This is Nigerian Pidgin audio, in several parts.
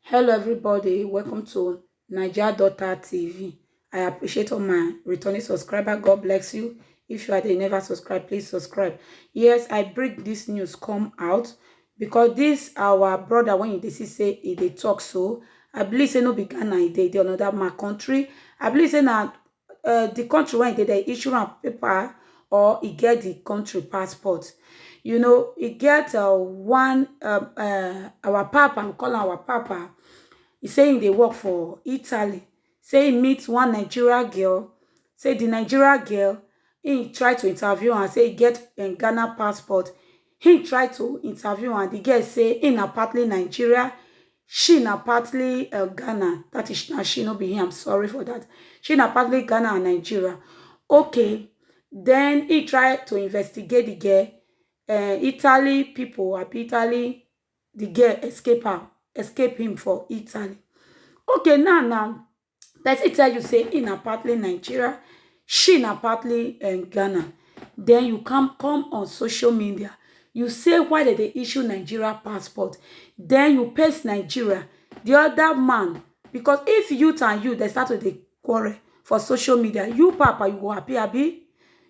Hello everybody, welcome to Naija Daughter TV. I appreciate all my returning subscriber. God bless you. If you are the never subscribe, please subscribe. Yes, I bring this news come out because this our brother when you see say they talk so. I believe say no be Ghana, they another my country. I believe say na the country when they issue a paper or he get the country passport. You know, he get one our papa, we call him our papa. He say they work for Italy. Say he meet one Nigeria girl. Say the Nigeria girl, he try to interview and say he get a Ghana passport. He try to interview and the girl say he na partly Nigeria, she na partly Ghana. That is now she no be him. I'm sorry for that. She na partly Ghana and Nigeria. Okay. Then he tried to investigate the girl. Italy people at Italy, the girl escape him for Italy. Okay, now, person tell you say in a partly Nigeria, she na partly Ghana. Then you come on social media. You say why did they issue Nigeria passport? Then you paste Nigeria. The other man, because if youth and you they start with the quarrel for social media, you papa you go happy, abi?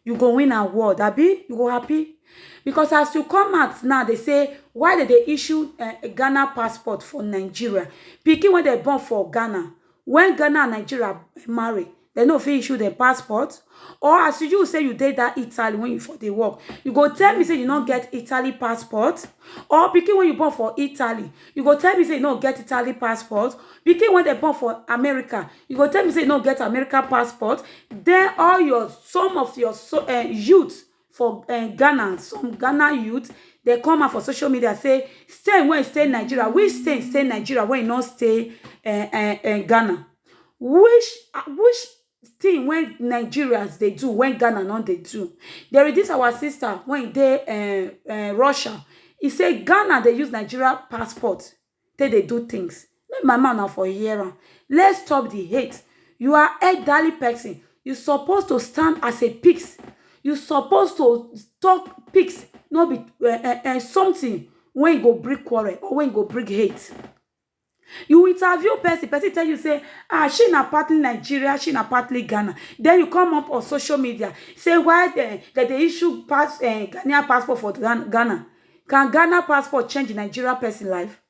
You go win an award, abi? You go happy? Because as you come out now, they say, why did they issue a Ghana passport for Nigeria? Pikin when they born for Ghana, when Ghana and Nigeria marry, they no fit issue their passport. Or as you say you did that Italy when you for the work, you go tell me say you not get Italy passport. Or pikin when you born for Italy, you go tell me say you not get Italy passport. Pikin when they born for America, you go tell me say you not get America passport. Then all your some of your youth for Ghana, some Ghana youth, they come out for social media say, stay when stay in Nigeria. Which stay in Nigeria when you not stay Ghana? Which thing when Nigerians they do, when Ghana not they do? There is this our sister when they Russia. He say Ghana they use Nigeria passport. They do things. Let my man now for a year. Let's stop the hate. You are a elderly person. You supposed to stand as a pix. You supposed to talk pigs, no be something when you go bring quarrel or when you go bring hate. You interview person tell you say, she na partly Nigeria, she na partly Ghana. Then you come up on social media, say why they issue Ghanaian passport for Ghana. Can Ghana passport change the Nigeria person life?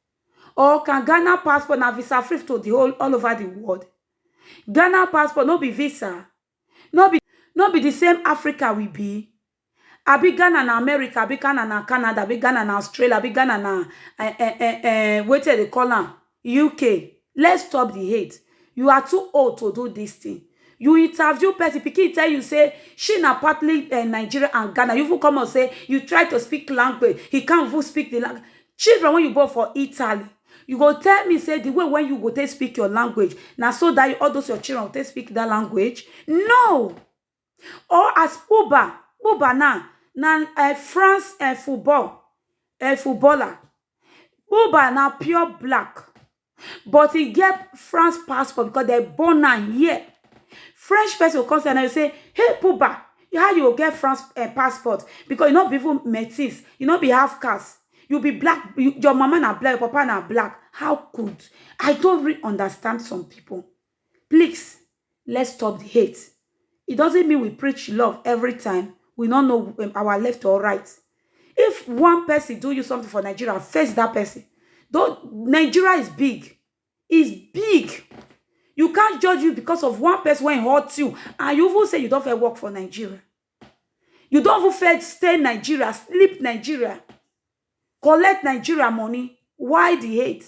Or can Ghana passport na visa free to the whole all over the world? Ghana passport no be visa. No be the same Africa we be. Abi Ghana na America, abi Ghana na Canada, abi Ghana na Australia, abi Ghana na what they call am UK. Let's stop the hate. You are too old to do this thing. You interview person, pikin tell you say she na partly Nigeria and Ghana. You even come and say you try to speak language. He can't even speak the language. Children when you born for Italy, you go tell me say the way when you go take speak your language, now so that all those your children will take speak that language. No. Or as Uber na France footballer. Uber na pure black. But he get France passport because they born now here. French person will come and you say, hey Puba, how you get France passport? Because you not be even metis, you not be half caste. You be black, your mama na black, your papa na black. How could? I don't really understand some people. Please, let's stop the hate. It doesn't mean we preach love every time. We don't know our left or right. If one person do you something for Nigeria, face that person. Though Nigeria is big. It's big. You can't judge you because of one person when hurt you. And you even say you don't fair work for Nigeria. You don't even fair stay in Nigeria, sleep Nigeria, collect Nigeria money. Why the hate?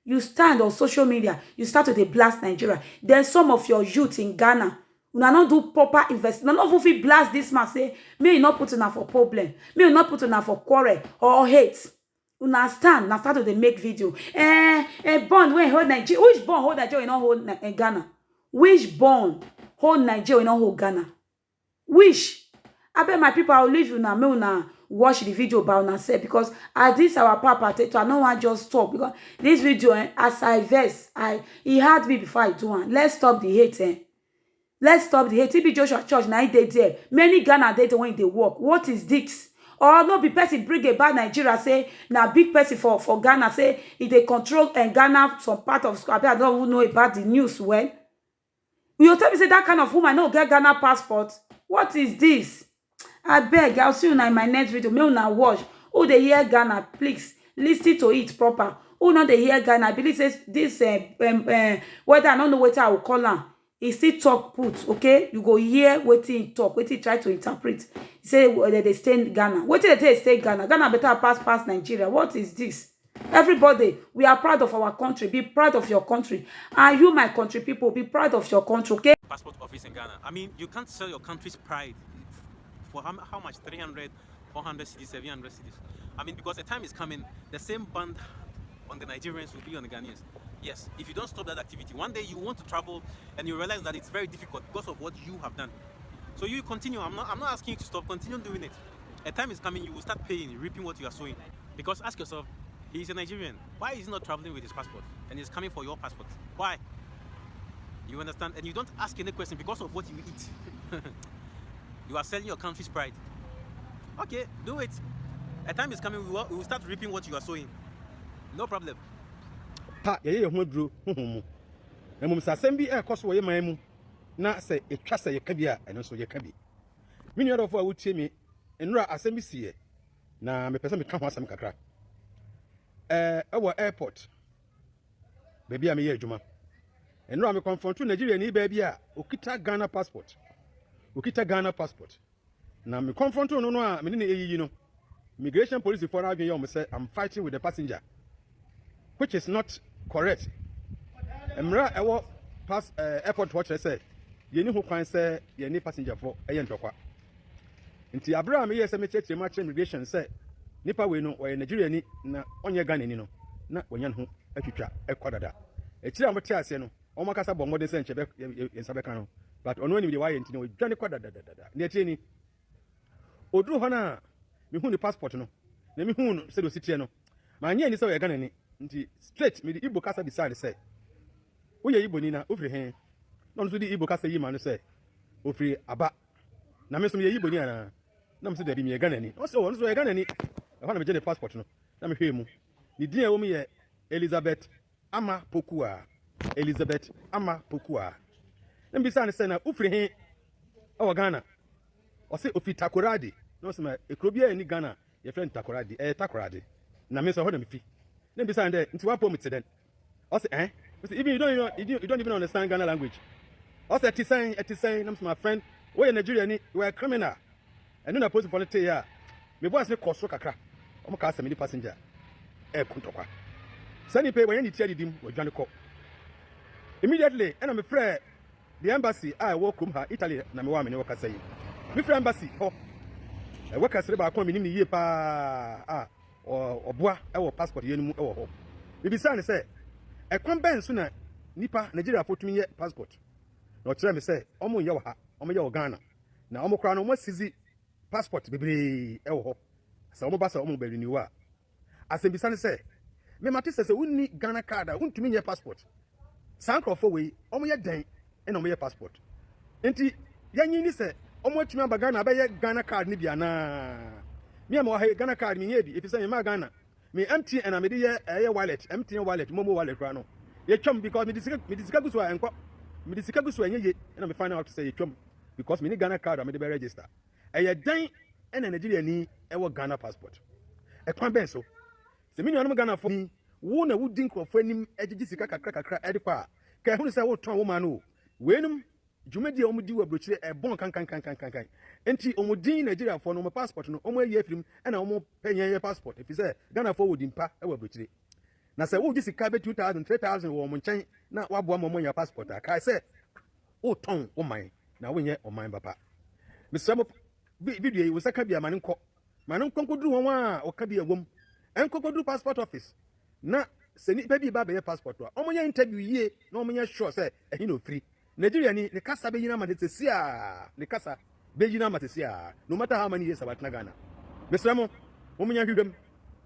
You stand on social media, you start to blast Nigeria. Then some of your youth in Ghana, una not do proper investment. Una not fit blast this man say, me not put enough for problem. Me not put enough for quarrel or hate. Una stand, na start to make video. Bond when hold Nigeria. Which bond hold Nigeria, not hold Ghana? Which bond hold Nigeria, not hold Ghana? Which? I bet my people, I'll leave you now. Me una watch the video by una say because as this our papa take to I no want just stop because this video as I verse, he had me before I do one. Let's stop the hate. Let's stop the hate. TB Joshua Church, now they there. Many Ghana they when they work. What is this? or no be person bring about Nigeria say na big person for Ghana say if they control and Ghana some part of school. I don't even know about the news well. You tell me say that kind of woman no get Ghana passport. What is this? I beg, I'll see you in my next video. May una watch. Who they hear Ghana, please listen to it proper. Who not they hear Ghana? I believe says this whether I don't know what I will call her. He still talk put, okay? You go hear what he talk, what he try to interpret. He say whether they stay in Ghana. What did they stay in Ghana? Ghana better pass Nigeria. What is this? Everybody, we are proud of our country. Be proud of your country. And you, my country people, be proud of your country, okay? Passport office in Ghana. I mean, you can't sell your country's pride for how much? 300, 400 cities, 700 cities. I mean, because the time is coming, the same band on the Nigerians will be on the Ghanaians. Yes, if you don't stop that activity, one day you want to travel and you realize that it's very difficult because of what you have done. So you continue. I'm not asking you to stop. Continue doing it. A time is coming, you will start paying, reaping what you are sowing. Because ask yourself, he's a Nigerian. Why is he not traveling with his passport? And he's coming for your passport. Why? You understand? And you don't ask any question because of what you eat. You are selling your country's pride. Okay, do it. A time is coming, we will start reaping what you are sowing. No problem. Ha, ye ho duro hohomu. Na mum sasem bi e koso ye man mu na se etwa se ye ka bi a eno so ye ka bi. Me nua dofo a wutie me enura asem bi sie na me pese me ka ho asem kakra. Ewo airport. Baby a me ye adwuma. Enura me confront Nigeria ni ba bi a okita Ghana passport. Okita Ghana passport. Na me confront no no a me ne eyiyi no. Immigration police for now you say I'm fighting with the passenger, which is not correct. Emra ewo pass airport watch say ye ni ho kwan say ye ni passenger for eye ntokwa. Nti abra me yes me cheche ma immigration say nipa we no we Nigeria ni na onye Ghana ni no na wonya ho atwitwa ekwadada. Ekira am te ase no o makasa bo modern say nchebe yensabe kan no but ono ni de why ntini o dwane kwadada. Na etie ni oduru ho na me hu ni passport no na me hu no se do sitie no ma anya ni se we Ghana ni nti straight me di Igbo kasa beside say wo ye Igbo ni na ofri hen no so di Igbo kasa yi ma no say ofri aba na me so ye Igbo ni ana na me se da bi me Ghana ni o se wo no so ye Ghana ni e ho na me je the passport no na me hwe mu ni din e wo me ye Elizabeth Ama Pokua. Elizabeth Ama Pokua. Na mbisa ne say na ofri hen o Ghana o se ofi Takoradi no se ma ekrobia ni Ghana ye friend Takoradi Takoradi na me so ho na me fi na mbisa nde nti wa po mti den o se even you don't even understand Ghana language o se etisan na my friend we in Nigeria ni we are criminal and na post for the ya me boys ne koso kakra o mo ka se me passenger kuntokwa sani pay when you tell dim o dwane ko immediately and I'm afraid the embassy I walk ha Italy na me wa me ne waka say me friend embassy ho e waka sere ba ko me ni ye pa oboa e wo passport ye mu e wo ho me bisa ne say e kon ben so na nipa Nigeria fotumi ye passport na o kire me say omo ye wo ha omo ye wo Ghana na omo kra no mo sizi passport bebre e wo ho sa omo ba sa omo ba renew a asem bisa ne say me mate say unni Ghana card untumi ye passport sankrofo we omo ye den e na omo ye passport enti yanyi ni say omo atumi aba Ghana ba ye Ghana card ni bia na me am wa Ghana card me ye bi if say me ma Ghana me MTN na me dey wallet MTN wallet momo wallet kra no ye twam because me disika guso enko me disika guso enye na me find out to say ye twam because me ni Ghana card me dey register ye dan e na Nigeria ni e wo Ghana passport e kwan ben so se me nuanom Ghana fo ni wo na wo din krofo anim egigi sika kakra e de kwa ka hu say wo ton wo ma no wenum jumadi omo di wabrochire e bon kan enti omo din Nigeria fo no mo passport no omo ayi afirim e na omo penye passport if say Ghana fo wodi mpa e wabrochire na say wo gi sika be 2000 3000 wo mo nchen na wabo mo nya passport aka say wo ton wo man na wo nye o man papa mesamo video yi wo saka bia manenko koduru won a o ka bia wom enko koduru passport office na se ni ba bi ba be passport a omo nya interview yie na omo nya sure say ehi no free Nigeria ni ne kasa be yina matesia ne kasa be yina matesia no matter how many years about na Ghana mesamo omunya hwedem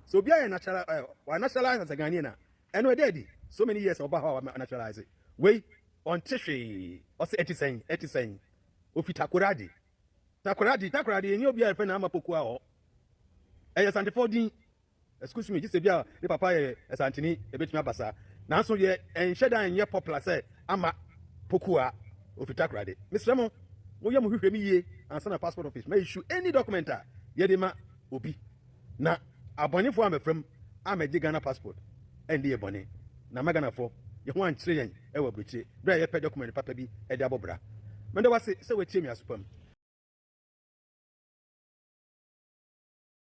so bia ye natural wa naturalize as a Ghanaian and we daddy so many years oba how naturalize we on tishwe o se etisen o fi takoradi enye obi a fe na amapoku a ho santifo din excuse me just bia the papa santini ebetumi abasa nanso ye enhye dan ye popular say ama pokua ofita krade Mr. Mo woyɛ mo hwehwɛ mi yie ansa na passport office may issue any document a ye de ma obi na abonefo amefram amagye Ghana passport ɛnde ye bone na maganafo ye ho ankyere yen ɛwɔ abrochire bra ye pɛ document papa bi ɛde abobra mende wase sɛ wetie mi asopam